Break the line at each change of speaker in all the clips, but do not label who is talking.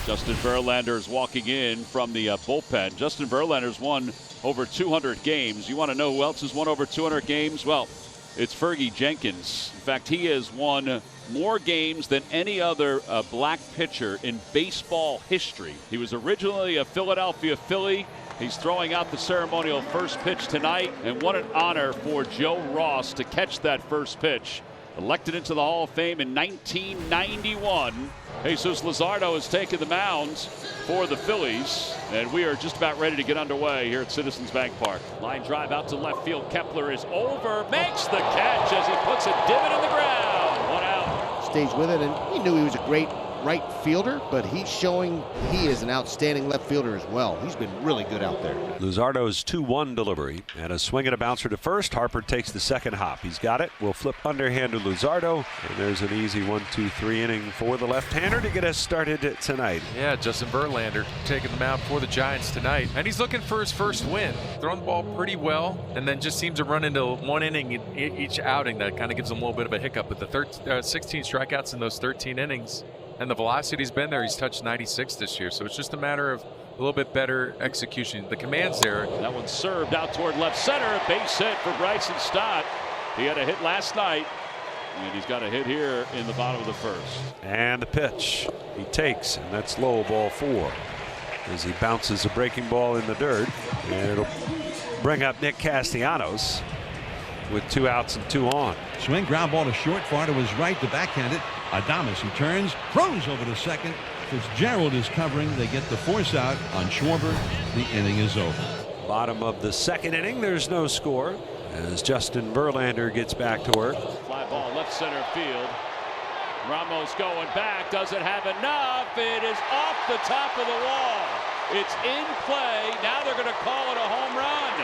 Justin Verlander is walking in from the bullpen. Justin Verlander's won over 200 games. You want to know who else has won over 200 games? Well, it's Fergie Jenkins. In fact, he has won more games than any other black pitcher in baseball history. He was originally a Philadelphia Philly. He's throwing out the ceremonial first pitch tonight, and what an honor for Joe Ross to catch that first pitch. Elected into the Hall of Fame in 1991. Jesus Luzardo has taken the mound for the Phillies, and we are just about ready to get underway here at Citizens Bank Park. Line drive out to left field. Kepler is over, makes the catch as he puts a divot in the ground. 1 out.
Stays with it, and he knew he was a great right fielder, but he's showing he is an outstanding left fielder as well. He's been really good out there.
Luzardo's 2-1 delivery and a swing and a bouncer to first. Harper takes the second hop. He's got it. We'll flip underhand to Luzardo, and there's an easy 1-2-3 inning for the left-hander to get us started tonight.
Yeah, Justin Verlander taking the mound for the Giants tonight, and he's looking for his first win. Throwing the ball pretty well, and then just seems to run into one inning in each outing that kind of gives him a little bit of a hiccup. But the 16 strikeouts in those 13 innings. And the velocity's been there. He's touched 96 this year. So it's just a matter of a little bit better execution. The command's there.
That one served out toward left center. Base hit for Bryson Stott. He had a hit last night, and he's got a hit here in the bottom of the first.
And the pitch he takes, and that's low, ball 4. As he bounces a breaking ball in the dirt. And it'll bring up Nick Castellanos with 2 outs and 2 on.
Swing, ground ball to short, far to his right, to backhand it. Adames, he turns, throws over to second. Fitzgerald is covering. They get the force out on Schwarber. The inning is over.
Bottom of the second inning, there's no score as Justin Verlander gets back to work.
Fly ball left center field. Ramos going back, doesn't have enough. It is off the top of the wall. It's in play. Now they're going to call it a home run.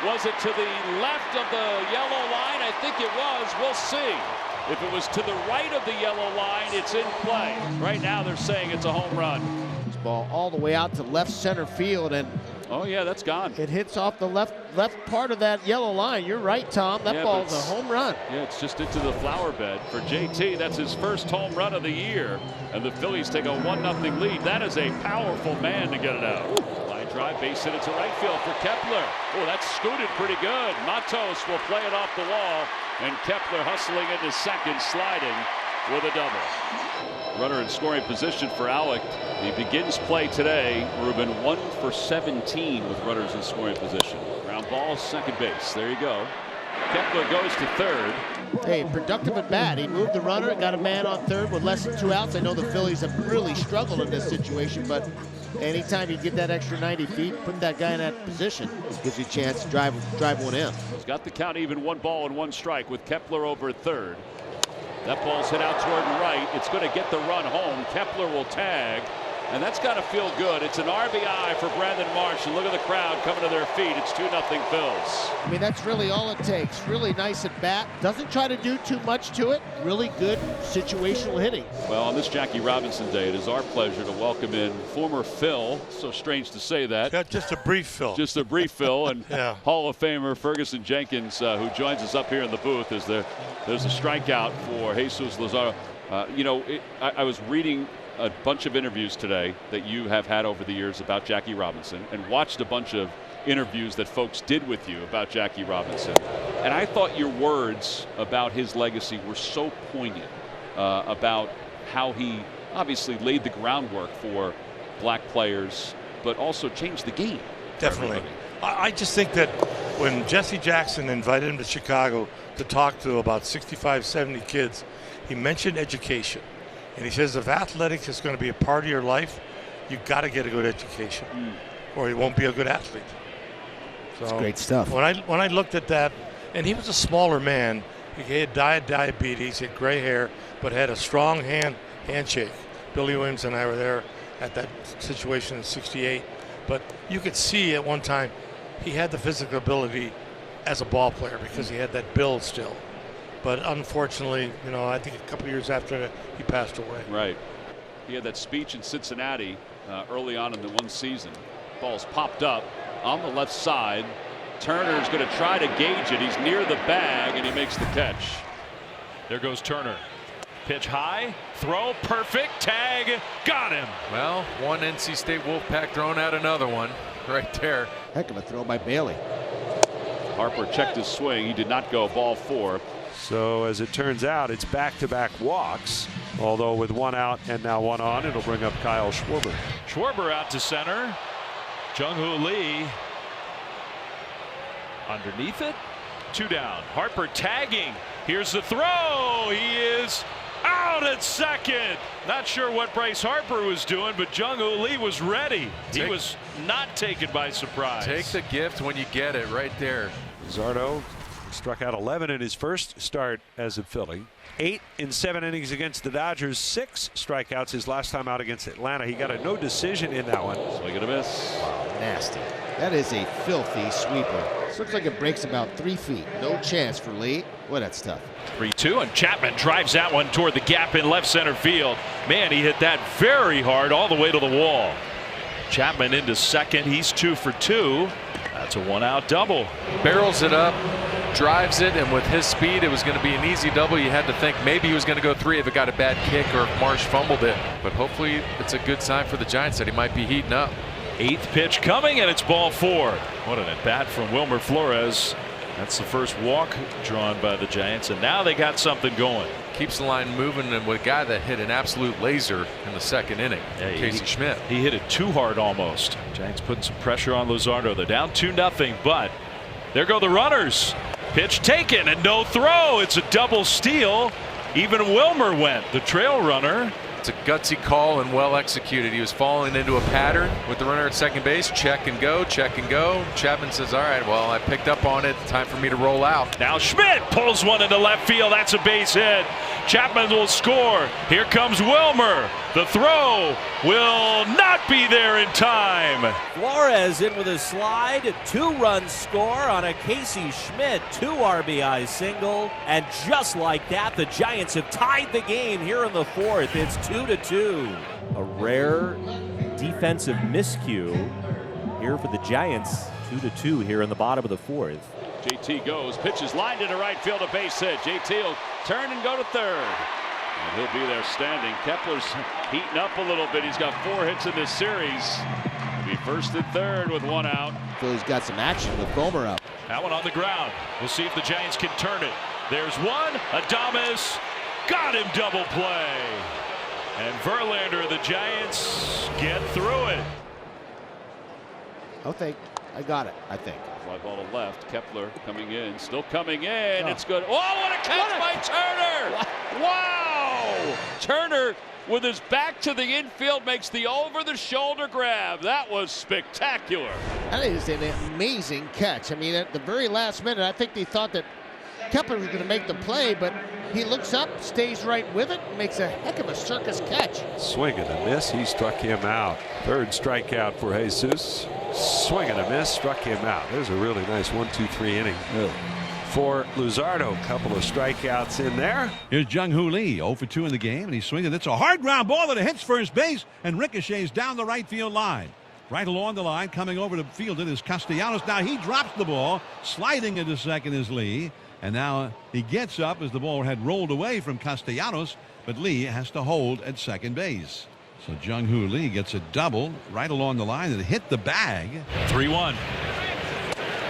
Was it to the left of the yellow line? I think it was. We'll see. If it was to the right of the yellow line, it's in play. Right now they're saying it's a home run.
This ball all the way out to left center field, and
oh yeah, that's gone.
it hits off the left part of that yellow line. You're right, Tom. That ball's a home run.
Yeah, it's just into the flower bed for JT. That's his first home run of the year, and the Phillies take a 1-0 lead. That is a powerful man to get it out. Line drive, base hit to right field for Kepler. Oh, that's scooted pretty good. Matos will play it off the wall, and Kepler hustling into second, sliding with a double. Runner in scoring position for Alec. He begins play today. Ruben 1 for 17 with runners in scoring position. Ground ball, second base. There you go. Kepler goes to third.
Hey, productive at bat. He moved the runner, got a man on third with less than 2 outs. I know the Phillies have really struggled in this situation, but anytime you get that extra 90 feet, put that guy in that position, it gives you a chance to drive one in.
He's got the count even, 1 ball and 1 strike with Kepler over at third. That ball's hit out toward right. It's going to get the run home. Kepler will tag, and that's got to feel good. It's an RBI for Brandon Marsh, and look at the crowd coming to their feet. It's 2-0 Phils.
I mean, that's really all it takes. Really nice at bat. Doesn't try to do too much to it. Really good situational hitting.
Well, on this Jackie Robinson Day, it is our pleasure to welcome in former Phil. So strange to say that.
Yeah, just a brief Phil.
Just a brief Phil, and
yeah.
Hall of Famer Ferguson Jenkins, who joins us up here in the booth. There's a strikeout for Jesus Luzardo. I was reading a bunch of interviews today that you have had over the years about Jackie Robinson, and watched a bunch of interviews that folks did with you about Jackie Robinson. And I thought your words about his legacy were so poignant about how he obviously laid the groundwork for black players, but also changed the game.
Definitely. I just think that when Jesse Jackson invited him to Chicago to talk to about 65, 70 kids, he mentioned education. And he says if athletics is going to be a part of your life, you've got to get a good education, or you won't be a good athlete. So
that's great stuff.
When I looked at that, and he was a smaller man, he had diabetes, he had gray hair, but had a strong handshake. Billy Williams and I were there at that situation in '68. But you could see at one time he had the physical ability as a ball player because he had that build still. But unfortunately, I think a couple of years after that, he passed away.
Right. He had that speech in Cincinnati early on in the one season. Ball's popped up on the left side. Turner's going to try to gauge it. He's near the bag, and he makes the catch.
There goes Turner. Pitch high, throw perfect, tag, got him.
Well, Well, one NC State Wolfpack throwing out another one right there.
Heck of a throw by Bailey.
Harper checked his swing. He did not go. Ball 4.
So as it turns out, it's back-to-back walks. Although with 1 out and now 1 on, it'll bring up Kyle Schwarber.
Schwarber out to center. Jung-Hoo Lee underneath it. 2 down. Harper tagging. Here's the throw. He is out at second. Not sure what Bryce Harper was doing, but Jung-Hoo Lee was ready. He was not taken by surprise.
Take the gift when you get it right there.
Zardo struck out 11 in his first start as a Philly. 8 in 7 innings against the Dodgers. 6 strikeouts his last time out against Atlanta. He got a no decision in that one.
Swing and a miss.
Nasty. That is a filthy sweeper. This looks like it breaks about 3 feet. No chance for Lee. Boy, that's tough.
3-2, and Chapman drives that one toward the gap in left center field. Man, he hit that very hard all the way to the wall. Chapman into second. He's 2 for 2. That's a 1-out double.
Barrels it up, drives it, and with his speed, it was going to be an easy double. You had to think maybe he was going to go 3 if it got a bad kick or if Marsh fumbled it. But hopefully it's a good sign for the Giants that he might be heating up.
8th pitch coming, and it's ball 4. What an at-bat from Wilmer Flores. That's the first walk drawn by the Giants, and now they got something going.
Keeps the line moving, and with a guy that hit an absolute laser in the 2nd inning, Casey Schmidt.
He hit it too hard almost. Giants putting some pressure on Luzardo. They're down 2-0, but there go the runners. Pitch taken and no throw. It's a double steal. Even Wilmer went, the trail runner.
It's a gutsy call and well executed. He was falling into a pattern with the runner at second base. Check and go, check and go. Chapman says, all right, well, I picked up on it. Time for me to roll out.
Now Schmidt pulls one into left field. That's a base hit. Chapman will score. Here comes Wilmer. The throw will not be there in time.
Flores in with a slide, 2-run score on a Casey Schmidt 2 RBI single, and just like that, the Giants have tied the game here in the 4th. It's 2-2. A rare defensive miscue here for the Giants. 2-2 here in the bottom of the 4th.
JT goes, pitches lined into right field, a base hit. JT will turn and go to third. And he'll be there standing. Kepler's heating up a little bit. He's got 4 hits in this series. He'll be first and third with 1 out.
Philly's got some action with Gomer up.
That one on the ground. We'll see if the Giants can turn it. There's one. Adames got him double play. And Verlander, the Giants get through it.
I got it, I think.
Fly ball to left. Kepler coming in. Still coming in. It's good. Oh, what a catch by Turner. Wow. Turner with his back to the infield makes the over-the-shoulder grab. That was spectacular.
That is an amazing catch. I mean, at the very last minute, I think they thought that Kepler was going to make the play, but he looks up, stays right with it, makes a heck of a circus catch.
Swing and a miss. He struck him out. 3rd strikeout for Jesus. Swing and a miss. Struck him out. There's a really nice 1-2-3 inning for Luzardo. Couple of strikeouts in there.
Here's Jung-Hoo Lee, 0 for 2 in the game, and he's swinging. It's a hard ground ball that hits first base and ricochets down the right field line. Right along the line, coming over to field it is Castellanos. Now he drops the ball. Sliding into second is Lee. And now he gets up as the ball had rolled away from Castellanos, but Lee has to hold at second base. So Jung-Hoo Lee gets a double right along the line and hit the bag.
3-1.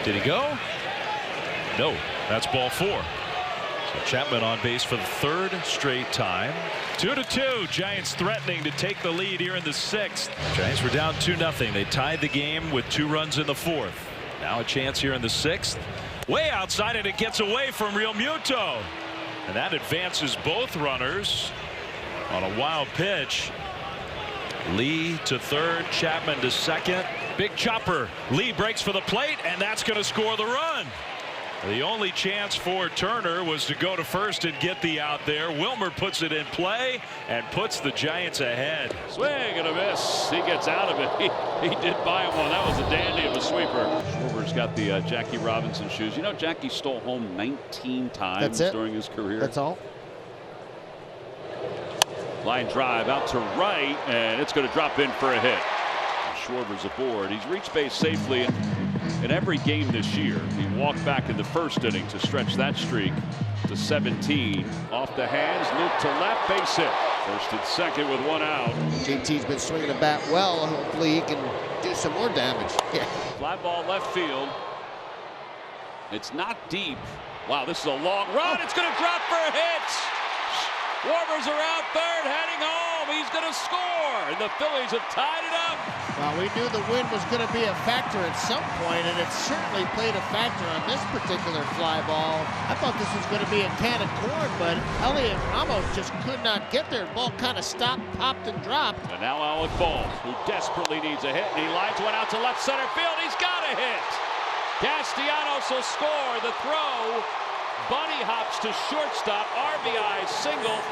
Did he go? No, that's ball 4. So Chapman on base for the 3rd straight time. 2-2. Giants threatening to take the lead here in the 6th. Giants were down 2-0. They tied the game with 2 runs in the 4th. Now a chance here in the 6th. Way outside, and it gets away from Real Muto. And that advances both runners on a wild pitch. Lee to 3rd, Chapman to 2nd. Big chopper. Lee breaks for the plate, and that's going to score the run. The only chance for Turner was to go to 1st and get the out there. Wilmer puts it in play and puts the Giants ahead.
Swing and a miss. He gets out of it. He did buy him one. That was a dandy of a sweeper. Schwarber's got the Jackie Robinson shoes. You know, Jackie stole home 19 times during his career.
That's all.
Line drive out to right, and it's going to drop in for a hit. Schwarber's aboard. He's reached base safely in every game this year. He walked back in the 1st inning to stretch that streak to 17. Off the hands, loop to left, base hit. First and second with one out.
JT's been swinging the bat well. Hopefully he can do some more damage. Yeah.
Fly ball left field. It's not deep. Wow, this is a long run. It's going to drop for a hit. Warmers around third, heading home. He's going to score. And the Phillies have tied it up.
Well, we knew the wind was going to be a factor at some point, and it certainly played a factor on this particular fly ball. I thought this was going to be a can of corn, but Elliot Ramos just could not get there. Ball kind of stopped, popped, and dropped.
And now Alec Bohm, who desperately needs a hit, and he lines one out to left center field. He's got a hit. Castellanos will score. The throw. Bunny hops to shortstop. RBI single.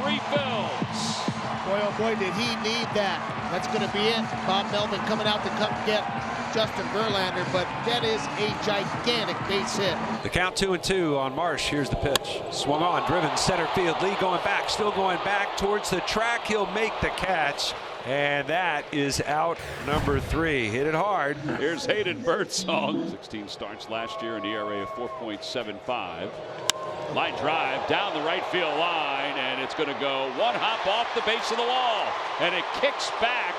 4-3 Phils.
Boy, oh boy, did he need that. That's going to be it. Bob Melvin coming out to come get Justin Verlander, but that is a gigantic base hit.
The count 2-2 on Marsh. Here's the pitch. Swung on, driven center field. Lee going back, still going back towards the track. He'll make the catch. And that is out number 3. Hit it hard.
Here's Hayden Birdsong. 16 starts last year, an ERA of 4.75. Line drive down the right field line, and it's going to go one hop off the base of the wall. And it kicks back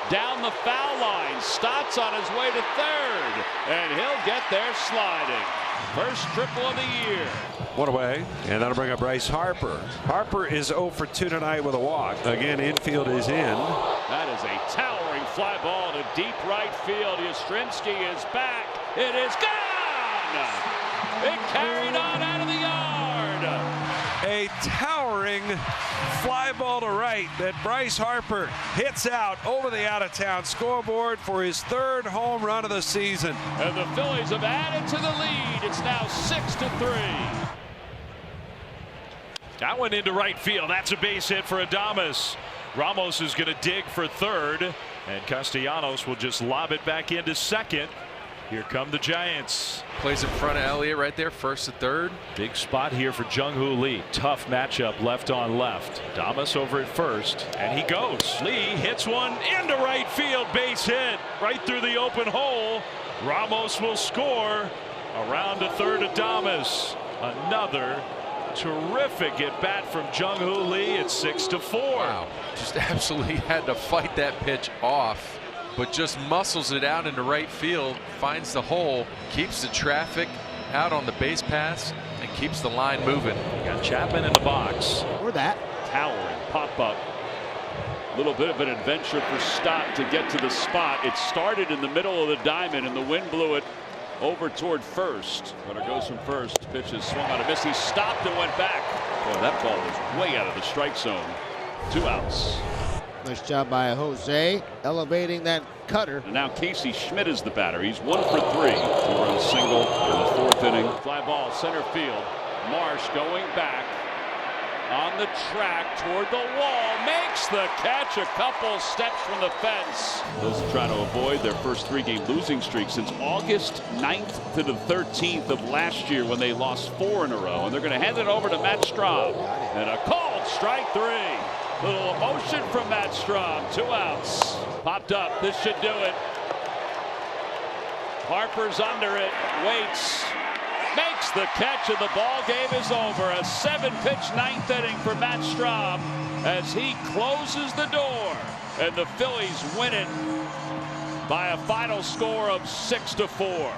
down the foul line. Stott's on his way to third, and he'll get there sliding. First triple of the year.
One away, and that'll bring up Bryce Harper. Harper is 0 for 2 tonight with a walk. Again, infield is in.
That is a towering fly ball to deep right field. Yastrzemski is back. It is gone. It carried on out of the yard.
A towering fly ball to right that Bryce Harper hits out over the out-of-town scoreboard for his 3rd home run of the season.
And the Phillies have added to the lead. It's now 6-3.
That one into right field. That's a base hit for Adames. Ramos is going to dig for third, and Castellanos will just lob it back into second. Here come the Giants.
Plays in front of Elliott right there, first to third.
Big spot here for Jung-Hoo Lee. Tough matchup left on left. Adames over at first, and he goes. Lee hits one into right field. Base hit right through the open hole. Ramos will score. Around to third, Adames. Another terrific at bat from Jung-Hoo Lee. It's 6-4.
Wow, just absolutely had to fight that pitch off, but just muscles it out into right field, finds the hole, keeps the traffic out on the base pass, and keeps the line moving.
Got Chapman in the box.
Or that.
Towering pop up. A little bit of an adventure for Stott to get to the spot. It started in the middle of the diamond, and the wind blew it over toward first. Runner goes from first. Pitch is swung on a miss. He stopped and went back. Boy, that ball was way out of the strike zone. 2 outs.
Nice job by Jose elevating that cutter.
And now Casey Schmidt is the batter. He's 1 for 3. 2-run single in the 4th inning. Fly ball center field. Marsh going back on the track toward the wall. Makes the catch a couple steps from the fence. Those are trying to avoid their first 3-game losing streak since August 9th to the 13th of last year when they lost 4 in a row. And they're going to hand it over to Matt Strahm. And a called strike 3. Little emotion from Matt Strahm. 2 outs. Popped up. This should do it. Harper's under it. Waits. Makes the catch, and the ball game is over. A 7-pitch 9th inning for Matt Strahm as he closes the door. And the Phillies win it by a final score of 6-4.